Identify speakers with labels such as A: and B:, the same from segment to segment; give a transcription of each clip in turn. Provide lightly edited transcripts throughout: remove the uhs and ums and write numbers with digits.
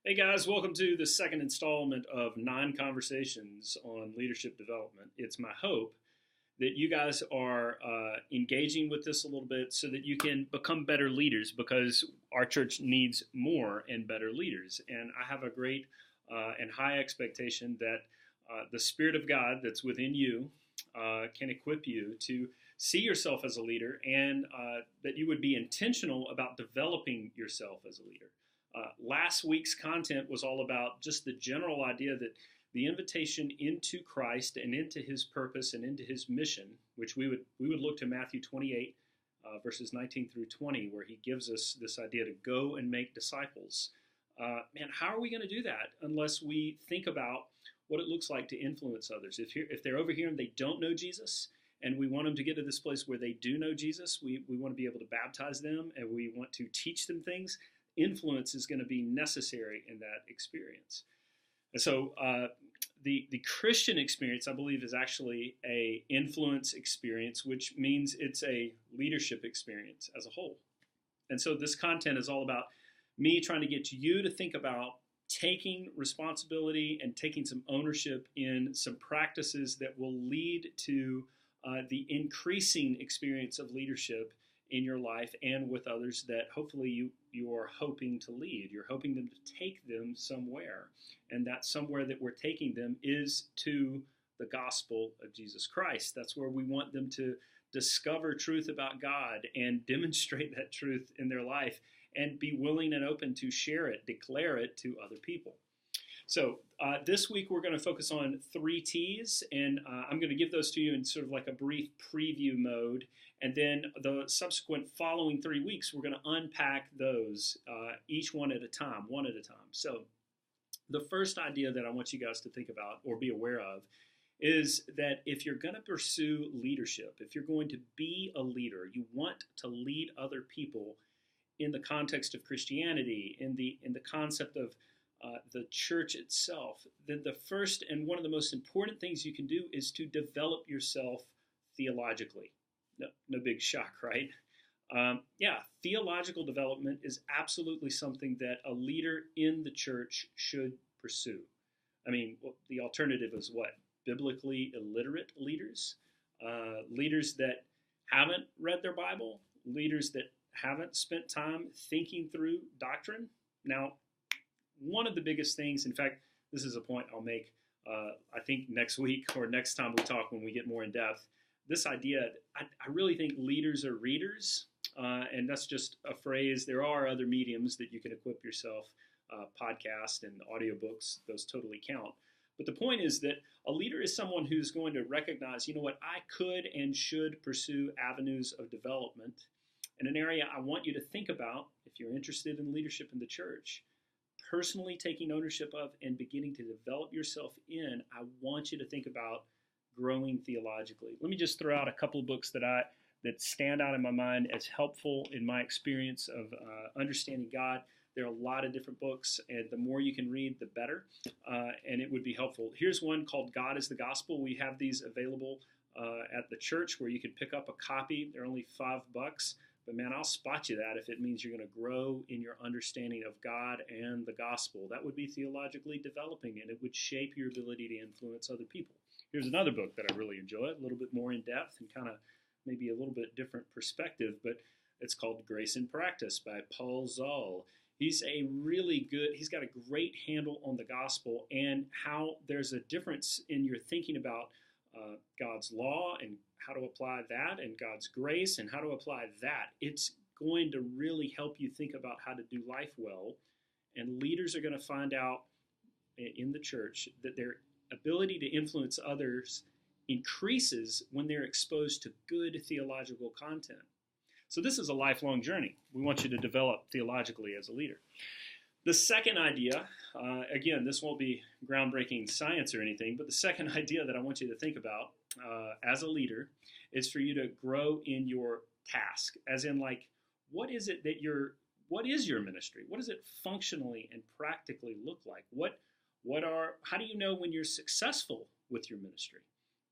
A: Hey guys, welcome to the second installment of 9 Conversations on Leadership Development. It's my hope that you guys are engaging with this a little bit so that you can become better leaders, because our church needs more and better leaders. And I have a great and high expectation that the Spirit of God that's within you can equip you to see yourself as a leader, and that you would be intentional about developing yourself as a leader. Last week's content was all about just the general idea that the invitation into Christ and into his purpose and into his mission, which we would look to Matthew 28, verses 19 through 20, where he gives us this idea to go and make disciples. Man, how are we going to do that unless we think about what it looks like to influence others? If they're over here and they don't know Jesus, and we want them to get to this place where they do know Jesus, we want to be able to baptize them, and we want to teach them things. Influence is going to be necessary in that experience. And so the Christian experience, I believe, is actually a influence experience, which means it's a leadership experience as a whole. And so this content is all about me trying to get you to think about taking responsibility and taking some ownership in some practices that will lead to the increasing experience of leadership in your life and with others that hopefully you are hoping to lead. You're hoping them to take them somewhere. And that somewhere that we're taking them is to the gospel of Jesus Christ. That's where we want them to discover truth about God and demonstrate that truth in their life and be willing and open to share it, declare it to other people. So this week we're going to focus on 3 T's, and I'm going to give those to you in sort of like a brief preview mode. And then the subsequent following 3 weeks, we're going to unpack those, each one at a time. So the first idea that I want you guys to think about or be aware of is that if you're going to pursue leadership, if you're going to be a leader, you want to lead other people in the context of Christianity, in the concept of the church itself, then the first and one of the most important things you can do is to develop yourself theologically. No big shock, right? Theological development is absolutely something that a leader in the church should pursue. I mean, the alternative is what? Biblically illiterate leaders? Leaders that haven't read their Bible? Leaders that haven't spent time thinking through doctrine? Now, one of the biggest things, in fact, this is a point I'll make, I think next week or next time we talk when we get more in depth, this idea, I really think leaders are readers, and that's just a phrase. There are other mediums that you can equip yourself, podcast and audiobooks, those totally count. But the point is that a leader is someone who's going to recognize, you know what, I could and should pursue avenues of development in an area I want you to think about if you're interested in leadership in the church. Personally taking ownership of and beginning to develop yourself in, I want you to think about growing theologically. Let me just throw out a couple of books that stand out in my mind as helpful in my experience of understanding God. There are a lot of different books, and the more you can read, the better, and it would be helpful. Here's one called God is the Gospel. We have these available at the church where you can pick up a copy. They're only $5. But man, I'll spot you that if it means you're going to grow in your understanding of God and the gospel. That would be theologically developing, and it would shape your ability to influence other people. Here's another book that I really enjoy, a little bit more in depth and kind of maybe a little bit different perspective, but it's called Grace in Practice by Paul Zoll. He's got a great handle on the gospel and how there's a difference in your thinking about God's law and how to apply that, and God's grace and how to apply that. It's going to really help you think about how to do life well. And leaders are going to find out in the church that their ability to influence others increases when they're exposed to good theological content. So this is a lifelong journey. We want you to develop theologically as a leader. The second idea, again, this won't be groundbreaking science or anything, but the second idea that I want you to think about as a leader is for you to grow in your task, as in, like, what is your ministry? What does it functionally and practically look like? How do you know when you're successful with your ministry?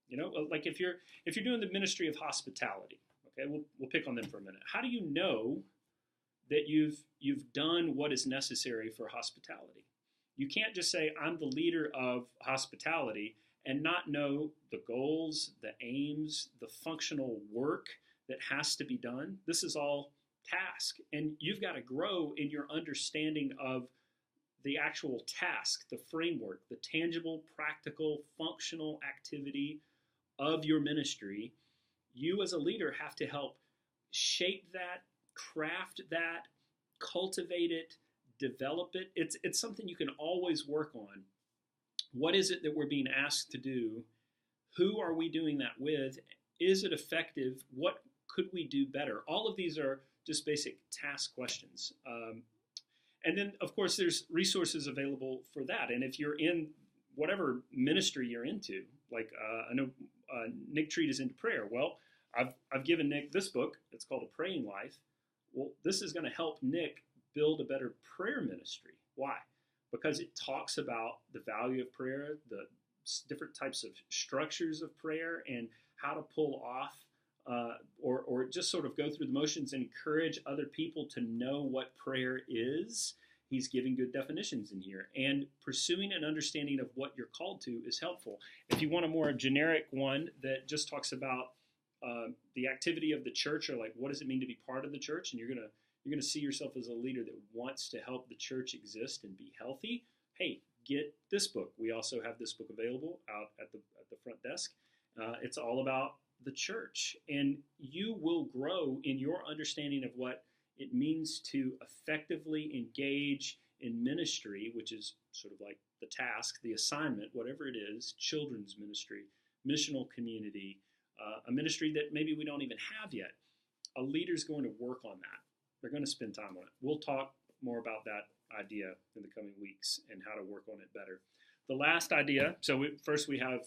A: You know, like if you're doing the ministry of hospitality, okay, we'll pick on them for a minute. How do you know that you've done what is necessary for hospitality? You can't just say, I'm the leader of hospitality and not know the goals, the aims, the functional work that has to be done. This is all task. And you've got to grow in your understanding of the actual task, the framework, the tangible, practical, functional activity of your ministry. You as a leader have to help shape that, craft that, cultivate it, develop it. It's something you can always work on. What is it that we're being asked to do? Who are we doing that with? Is it effective? What could we do better? All of these are just basic task questions. And then, of course, there's resources available for that. And if you're in whatever ministry you're into, like I know Nick Treat is into prayer. Well, I've given Nick this book. It's called A Praying Life. Well, this is going to help Nick build a better prayer ministry. Why? Because it talks about the value of prayer, the different types of structures of prayer, and how to pull off or just sort of go through the motions and encourage other people to know what prayer is. He's giving good definitions in here. And pursuing an understanding of what you're called to is helpful. If you want a more generic one that just talks about the activity of the church, or like what does it mean to be part of the church, and you're gonna see yourself as a leader that wants to help the church exist and be healthy, hey, get this book. We also have this book available out at the front desk. It's all about the church, and you will grow in your understanding of what it means to effectively engage in ministry, which is sort of like the task, the assignment, whatever it is, children's ministry, missional community, a ministry that maybe we don't even have yet. A leader's going to work on that. They're going to spend time on it. We'll talk more about that idea in the coming weeks and how to work on it better. The last idea, so first we have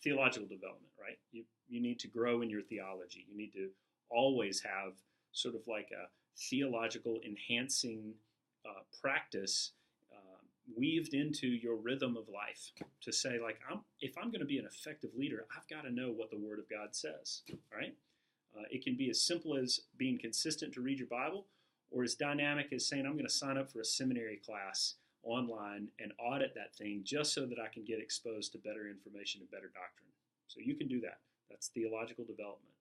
A: theological development, right? You need to grow in your theology. You need to always have sort of like a theological enhancing practice weaved into your rhythm of life to say, like, if I'm going to be an effective leader, I've got to know what the Word of God says, right? It can be as simple as being consistent to read your Bible, or as dynamic as saying, I'm going to sign up for a seminary class online and audit that thing just so that I can get exposed to better information and better doctrine. So you can do that. That's theological development.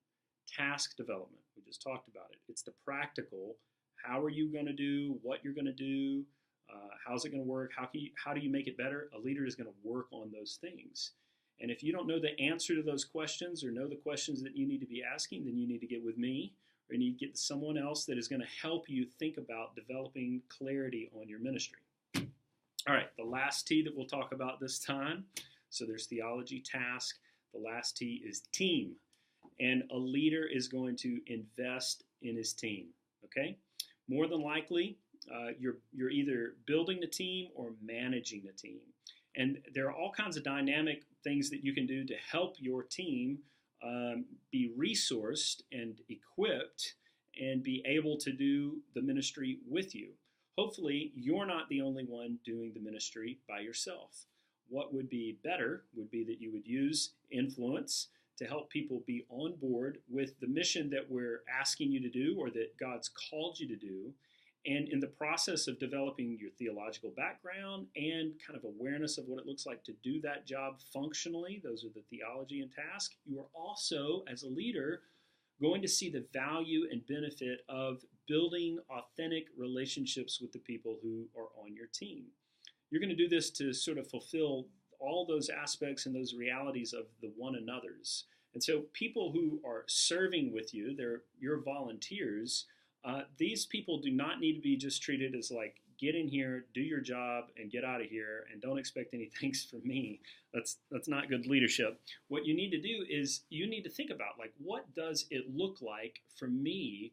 A: Task development, we just talked about it. It's the practical. How are you going to do what you're going to do? How's it going to work? How do you make it better? A leader is going to work on those things. And if you don't know the answer to those questions or know the questions that you need to be asking, then you need to get with me, or you need to get someone else that is going to help you think about developing clarity on your ministry. All right, the last T that we'll talk about this time. So there's theology, task. The last T is team. And a leader is going to invest in his team, okay? More than likely, you're either building the team or managing the team. And there are all kinds of dynamic things that you can do to help your team be resourced and equipped and be able to do the ministry with you. Hopefully, you're not the only one doing the ministry by yourself. What would be better would be that you would use influence to help people be on board with the mission that we're asking you to do or that God's called you to do. And in the process of developing your theological background and kind of awareness of what it looks like to do that job functionally, those are the theology and task, you are also, as a leader, going to see the value and benefit of building authentic relationships with the people who are on your team. You're going to do this to sort of fulfill all those aspects and those realities of the one another's. And so people who are serving with you, they're your volunteers, these people do not need to be just treated as like, get in here, do your job, and get out of here, and don't expect any thanks from me. That's not good leadership. What you need to do is you need to think about, like, what does it look like for me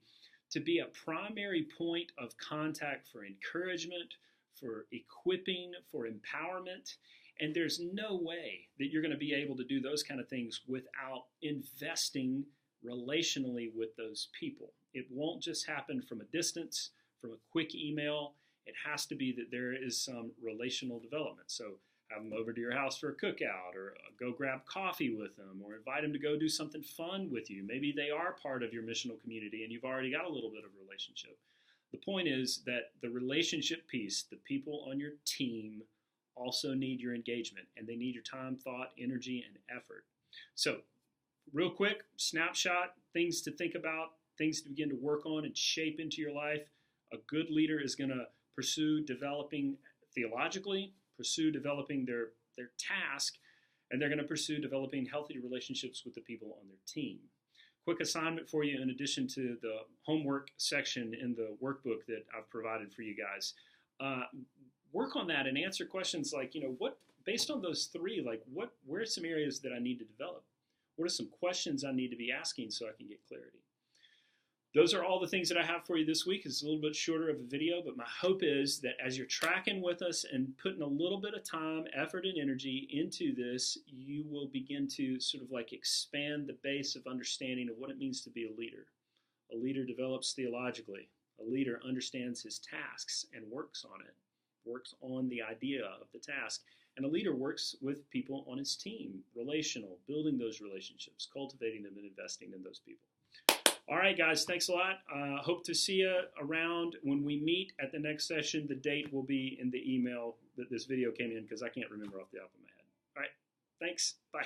A: to be a primary point of contact for encouragement, for equipping, for empowerment? And there's no way that you're going to be able to do those kind of things without investing relationally with those people. It won't just happen from a distance, from a quick email. It has to be that there is some relational development. So have them over to your house for a cookout, or go grab coffee with them, or invite them to go do something fun with you. Maybe they are part of your missional community and you've already got a little bit of a relationship. The point is that the relationship piece, the people on your team also need your engagement, and they need your time, thought, energy, and effort. So, real quick, snapshot, things to think about, things to begin to work on and shape into your life. A good leader is going to pursue developing theologically, pursue developing their task, and they're going to pursue developing healthy relationships with the people on their team. Quick assignment for you in addition to the homework section in the workbook that I've provided for you guys. Work on that and answer questions like, what, based on those three, like where are some areas that I need to develop? What are some questions I need to be asking so I can get clarity? Those are all the things that I have for you this week. It's a little bit shorter of a video, but my hope is that as you're tracking with us and putting a little bit of time, effort, and energy into this, you will begin to sort of like expand the base of understanding of what it means to be a leader. A leader develops theologically. A leader understands his tasks and works on it, works on the idea of the task. And a leader works with people on his team, relational, building those relationships, cultivating them, and investing in those people. All right, guys, thanks a lot. Hope to see you around when we meet at the next session. The date will be in the email that this video came in because I can't remember off the top of my head. All right, thanks. Bye.